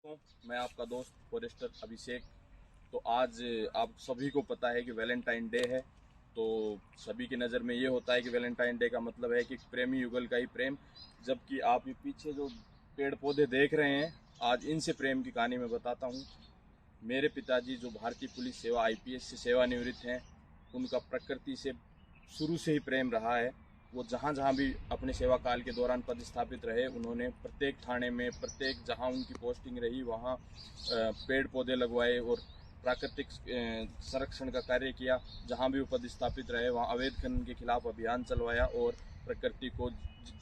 दोस्तों, मैं आपका दोस्त फॉरेस्टर अभिषेक। तो आज आप सभी को पता है कि वैलेंटाइन डे है। तो सभी की नज़र में ये होता है कि वैलेंटाइन डे का मतलब है कि प्रेमी युगल का ही प्रेम। जबकि आप ये पीछे जो पेड़ पौधे देख रहे हैं, आज इनसे प्रेम की कहानी मैं बताता हूँ। मेरे पिताजी जो भारतीय पुलिस सेवा IPS से सेवानिवृत्त हैं, उनका प्रकृति से शुरू से ही प्रेम रहा है। वो जहाँ जहाँ भी अपने सेवा काल के दौरान पदस्थापित रहे, उन्होंने प्रत्येक थाने में, प्रत्येक जहाँ उनकी पोस्टिंग रही वहाँ पेड़ पौधे लगवाए और प्राकृतिक संरक्षण का कार्य किया। जहाँ भी वो पदस्थापित रहे वहाँ अवैध खनन के खिलाफ अभियान चलवाया और प्रकृति को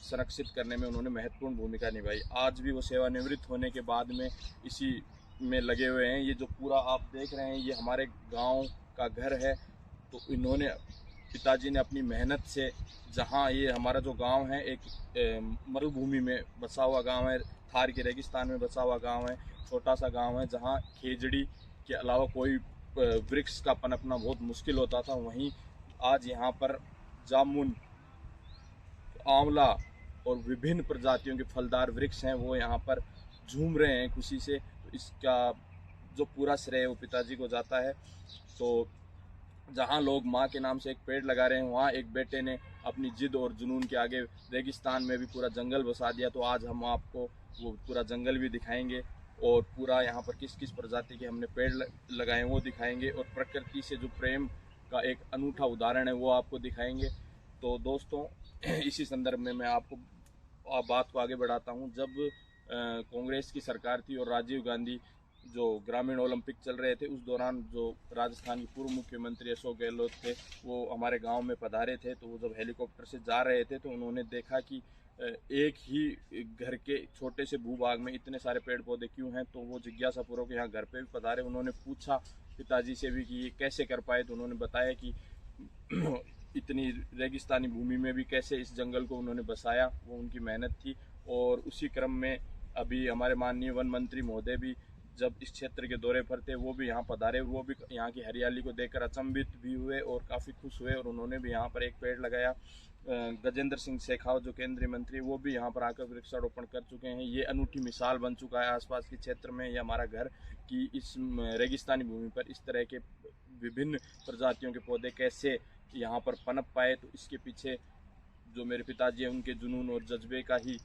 संरक्षित करने में उन्होंने महत्वपूर्ण भूमिका निभाई। आज भी वो सेवानिवृत्त होने के बाद में इसी में लगे हुए हैं। ये जो पूरा आप देख रहे हैं, ये हमारे गाँव का घर है। तो इन्होंने, पिताजी ने अपनी मेहनत से, जहाँ ये हमारा जो गांव है एक मरुभूमि में बसा हुआ गांव है, थार के रेगिस्तान में बसा हुआ गांव है, छोटा सा गांव है जहाँ खेजड़ी के अलावा कोई वृक्ष का पनपना बहुत मुश्किल होता था। वहीं आज यहाँ पर जामुन, आंवला और विभिन्न प्रजातियों के फलदार वृक्ष हैं, वो यहाँ पर झूम रहे हैं खुशी से। तो इसका जो पूरा श्रेय वो पिताजी को जाता है। तो जहाँ लोग माँ के नाम से एक पेड़ लगा रहे हैं, वहाँ एक बेटे ने अपनी जिद और जुनून के आगे रेगिस्तान में भी पूरा जंगल बसा दिया। तो आज हम आपको वो पूरा जंगल भी दिखाएंगे और पूरा यहाँ पर किस किस प्रजाति के हमने पेड़ लगाए वो दिखाएंगे और प्रकृति से जो प्रेम का एक अनूठा उदाहरण है वो आपको दिखाएंगे। तो दोस्तों, इसी संदर्भ में मैं आपको बात को आगे बढ़ाता हूँ। जब कांग्रेस की सरकार थी और राजीव गांधी जो ग्रामीण ओलंपिक चल रहे थे, उस दौरान जो राजस्थान के पूर्व मुख्यमंत्री अशोक गहलोत थे, वो हमारे गांव में पधारे थे। तो वो जब हेलीकॉप्टर से जा रहे थे तो उन्होंने देखा कि एक ही घर के छोटे से भूभाग में इतने सारे पेड़ पौधे क्यों हैं। तो वो जिज्ञासापूर्वक यहाँ घर पे भी पधारे। उन्होंने पूछा पिताजी से भी कि ये कैसे कर पाए। तो उन्होंने बताया कि इतनी रेगिस्तानी भूमि में भी कैसे इस जंगल को उन्होंने बसाया, वो उनकी मेहनत थी। और उसी क्रम में अभी हमारे माननीय वन मंत्री महोदय भी जब इस क्षेत्र के दौरे पर थे, वो भी यहाँ पधारे। वो भी यहाँ की हरियाली को देखकर अचंभित भी हुए और काफ़ी खुश हुए और उन्होंने भी यहाँ पर एक पेड़ लगाया। गजेंद्र सिंह शेखावत जो केंद्रीय मंत्री, वो भी यहाँ पर आकर वृक्षारोपण कर चुके हैं। ये अनूठी मिसाल बन चुका है आसपास के क्षेत्र में, ये हमारा घर, कि इस रेगिस्तानी भूमि पर इस तरह के विभिन्न प्रजातियों के पौधे कैसे यहाँ पर पनप पाए। तो इसके पीछे जो मेरे पिताजी हैं, उनके जुनून और जज्बे का ही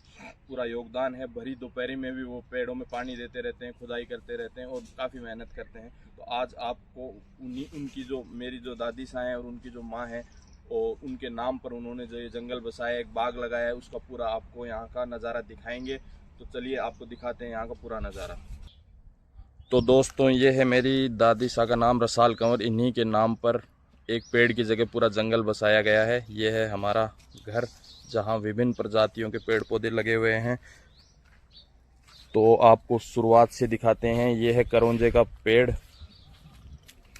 पूरा योगदान है। भरी दोपहरी में भी वो पेड़ों में पानी देते रहते हैं, खुदाई करते रहते हैं और काफ़ी मेहनत करते हैं। तो आज आपको उनकी जो, मेरी जो दादी सां हैं और उनकी जो माँ है, और उनके नाम पर उन्होंने जो ये जंगल बसाया, एक बाग लगाया है, उसका पूरा आपको यहाँ का नज़ारा दिखाएंगे। तो चलिए आपको दिखाते हैं यहाँ का पूरा नज़ारा। तो दोस्तों, ये है मेरी दादी सां का नाम रसाल कंवर। इन्हीं के नाम पर एक पेड़ की जगह पूरा जंगल बसाया गया है। ये है हमारा घर जहाँ विभिन्न प्रजातियों के पेड़ पौधे लगे हुए हैं। तो आपको शुरुआत से दिखाते हैं। ये है करौंजे का पेड़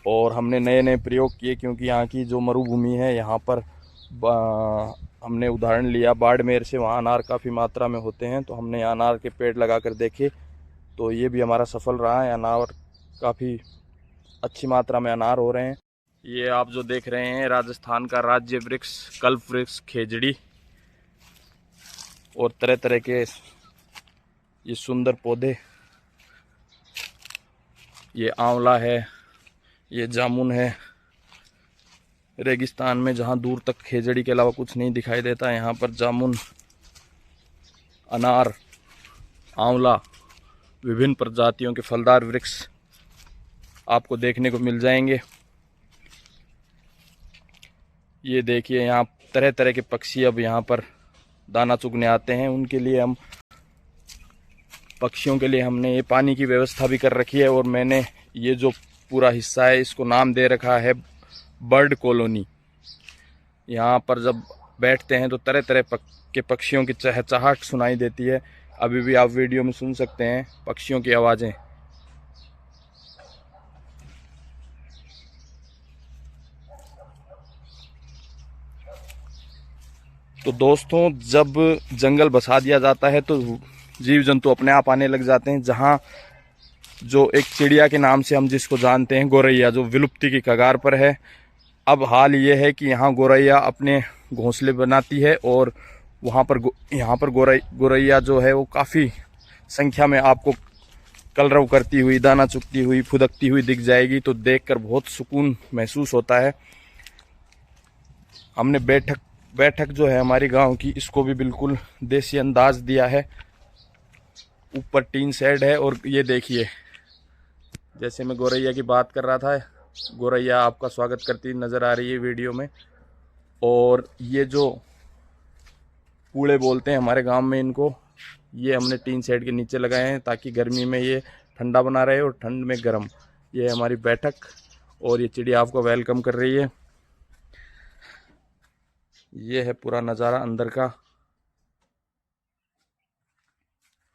और हमने नए नए प्रयोग किए क्योंकि यहाँ की जो मरुभूमि है, यहाँ पर हमने उदाहरण लिया बाड़मेर से, वहाँ अनार काफ़ी मात्रा में होते हैं। तो हमने यहाँ अनार के पेड़ लगा कर देखे, तो ये भी हमारा सफल रहा है। अनार काफ़ी अच्छी मात्रा में अनार हो रहे हैं। ये आप जो देख रहे हैं, राजस्थान का राज्य वृक्ष कल्प वृक्ष खेजड़ी और तरह तरह के ये सुंदर पौधे। ये आंवला है, ये जामुन है। रेगिस्तान में जहाँ दूर तक खेजड़ी के अलावा कुछ नहीं दिखाई देता, यहाँ पर जामुन, अनार, आंवला, विभिन्न प्रजातियों के फलदार वृक्ष आपको देखने को मिल जाएंगे। ये देखिए, यहाँ तरह तरह के पक्षी अब यहाँ पर दाना चुगने आते हैं। उनके लिए हम, पक्षियों के लिए हमने ये पानी की व्यवस्था भी कर रखी है। और मैंने ये जो पूरा हिस्सा है, इसको नाम दे रखा है बर्ड कॉलोनी। यहाँ पर जब बैठते हैं तो तरह तरह के पक्षियों की चहचहाहट सुनाई देती है। अभी भी आप वीडियो में सुन सकते हैं पक्षियों की आवाज़ें। तो दोस्तों, जब जंगल बसा दिया जाता है तो जीव जंतु अपने आप आने लग जाते हैं। जहाँ जो एक चिड़िया के नाम से हम जिसको जानते हैं, गौरैया, जो विलुप्ति की कगार पर है। अब हाल ये है कि यहाँ गौरैया अपने घोंसले बनाती है और वहाँ पर यहाँ पर गौरैया जो है वो काफ़ी संख्या में आपको कलरव करती हुई, दाना चुगती हुई, फुदकती हुई दिख जाएगी तो देखकर बहुत सुकून महसूस होता है। हमने बैठक जो है हमारी गांव की, इसको भी बिल्कुल देसी अंदाज दिया है। ऊपर टीन शेड है और ये देखिए, जैसे मैं गौरैया की बात कर रहा था, गौरैया आपका स्वागत करती नज़र आ रही है वीडियो में। और ये जो कूड़े बोलते हैं हमारे गांव में इनको, ये हमने टीन शेड के नीचे लगाए हैं ताकि गर्मी में ये ठंडा बना रहे और ठंड में गर्म। ये है हमारी बैठक और ये चिड़िया आपको वेलकम कर रही है। ये है पूरा नज़ारा अंदर का।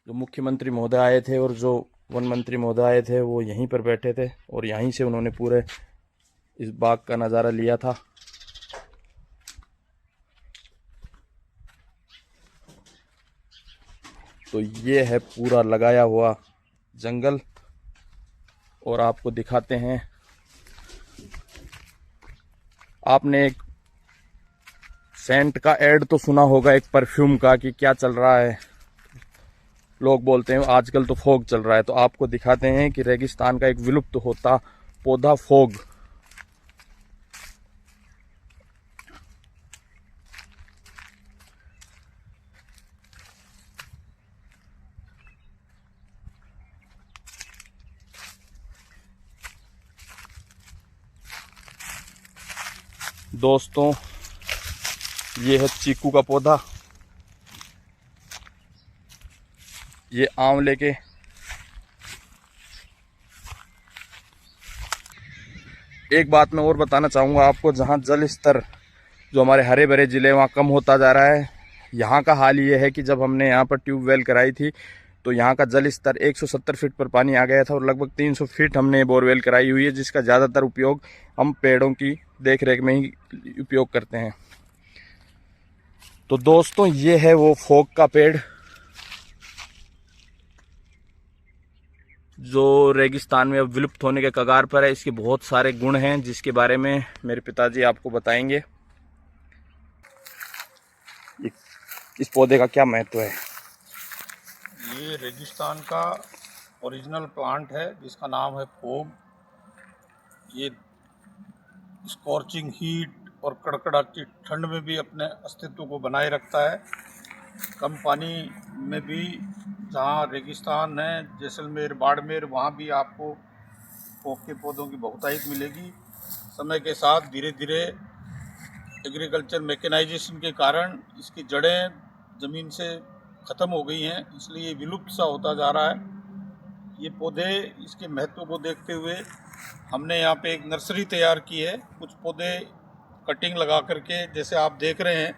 जो मुख्यमंत्री महोदय आए थे और जो वन मंत्री महोदय आए थे वो यहीं पर बैठे थे और यहीं से उन्होंने पूरे इस बाग का नज़ारा लिया था। तो ये है पूरा लगाया हुआ जंगल और आपको दिखाते हैं। आपने एक सेंट का ऐड तो सुना होगा, एक परफ्यूम का, कि क्या चल रहा है। लोग बोलते हैं आजकल तो फोग चल रहा है, तो आपको दिखाते हैं कि रेगिस्तान का एक विलुप्त होता पौधा फोग। दोस्तों, ये है चीकू का पौधा, ये आंवले के। एक बात मैं और बताना चाहूँगा आपको, जहाँ जल स्तर जो हमारे हरे भरे ज़िले वहाँ कम होता जा रहा है, यहाँ का हाल ये है कि जब हमने यहाँ पर ट्यूबवेल कराई थी तो यहाँ का जल स्तर 170 फीट पर पानी आ गया था और लगभग 300 फीट हमने बोरवेल कराई हुई है, जिसका ज़्यादातर उपयोग हम पेड़ों की देखरेख में ही उपयोग करते हैं। तो दोस्तों, ये है वो फोग का पेड़ जो रेगिस्तान में अब विलुप्त होने के कगार पर है। इसके बहुत सारे गुण हैं जिसके बारे में मेरे पिताजी आपको बताएंगे। इस पौधे का क्या महत्व है? ये रेगिस्तान का ओरिजिनल प्लांट है जिसका नाम है फोग। ये स्कॉर्चिंग हीट और कड़कड़ाती ठंड में भी अपने अस्तित्व को बनाए रखता है। कम पानी में भी, जहाँ रेगिस्तान है जैसलमेर, बाड़मेर, वहाँ भी आपको फोग के पौधों की बहुतायत मिलेगी। समय के साथ धीरे धीरे एग्रीकल्चर मैकेनाइजेशन के कारण इसकी जड़ें ज़मीन से ख़त्म हो गई हैं, इसलिए ये विलुप्त सा होता जा रहा है। ये पौधे, इसके महत्व को देखते हुए हमने यहाँ पे एक नर्सरी तैयार की है। कुछ पौधे कटिंग लगा करके, जैसे आप देख रहे हैं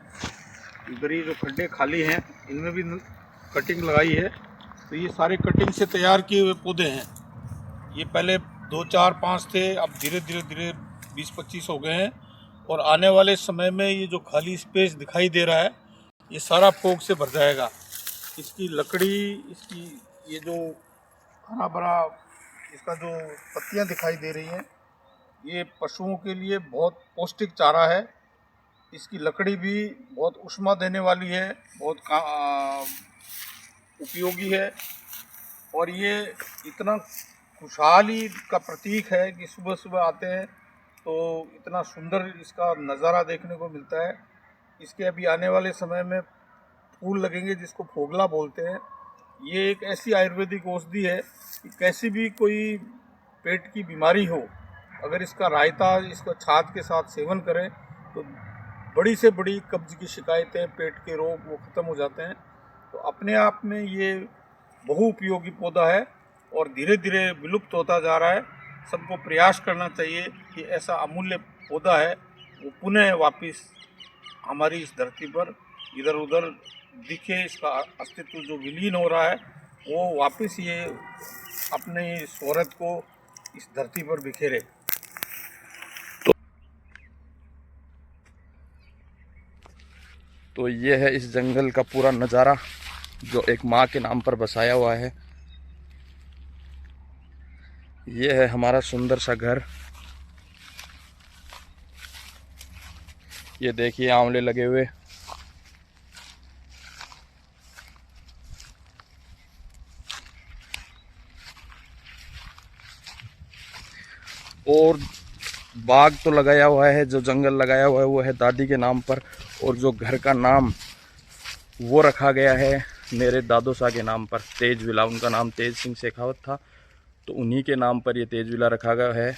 इधर ही जो खड्डे खाली हैं इनमें भी कटिंग लगाई है। तो ये सारे कटिंग से तैयार किए हुए पौधे हैं। ये पहले 2, 4, 5 थे, अब धीरे धीरे 20-25 हो गए हैं। और आने वाले समय में ये जो खाली स्पेस दिखाई दे रहा है ये सारा फोग से भर जाएगा। इसकी लकड़ी, इसकी ये जो हरा भरा इसका जो पत्तियां दिखाई दे रही हैं, ये पशुओं के लिए बहुत पौष्टिक चारा है। इसकी लकड़ी भी बहुत ऊष्मा देने वाली है, बहुत उपयोगी है। और ये इतना खुशहाली का प्रतीक है कि सुबह सुबह आते हैं तो इतना सुंदर इसका नज़ारा देखने को मिलता है। इसके अभी आने वाले समय में फूल लगेंगे जिसको फोगला बोलते हैं। ये एक ऐसी आयुर्वेदिक औषधि है कि कैसी भी कोई पेट की बीमारी हो, अगर इसका रायता, इसको छाछ के साथ सेवन करें तो बड़ी से बड़ी कब्ज की शिकायतें, पेट के रोग, वो ख़त्म हो जाते हैं। तो अपने आप में ये बहुउपयोगी पौधा है और धीरे धीरे विलुप्त होता जा रहा है। सबको प्रयास करना चाहिए कि ऐसा अमूल्य पौधा है वो पुनः वापस हमारी इस धरती पर इधर उधर दिखे। इसका अस्तित्व जो विलीन हो रहा है वो वापस ये अपने शोहरत को इस धरती पर बिखेरे। तो ये है इस जंगल का पूरा नज़ारा जो एक माँ के नाम पर बसाया हुआ है। ये है हमारा सुंदर सा घर। ये देखिए आंवले लगे हुए। और बाग तो लगाया हुआ है, जो जंगल लगाया हुआ है वो है दादी के नाम पर, और जो घर का नाम वो रखा गया है मेरे दादो साहब के नाम पर, तेज विला। उनका नाम तेज सिंह शेखावत था, तो उन्हीं के नाम पर ये तेज विला रखा गया है।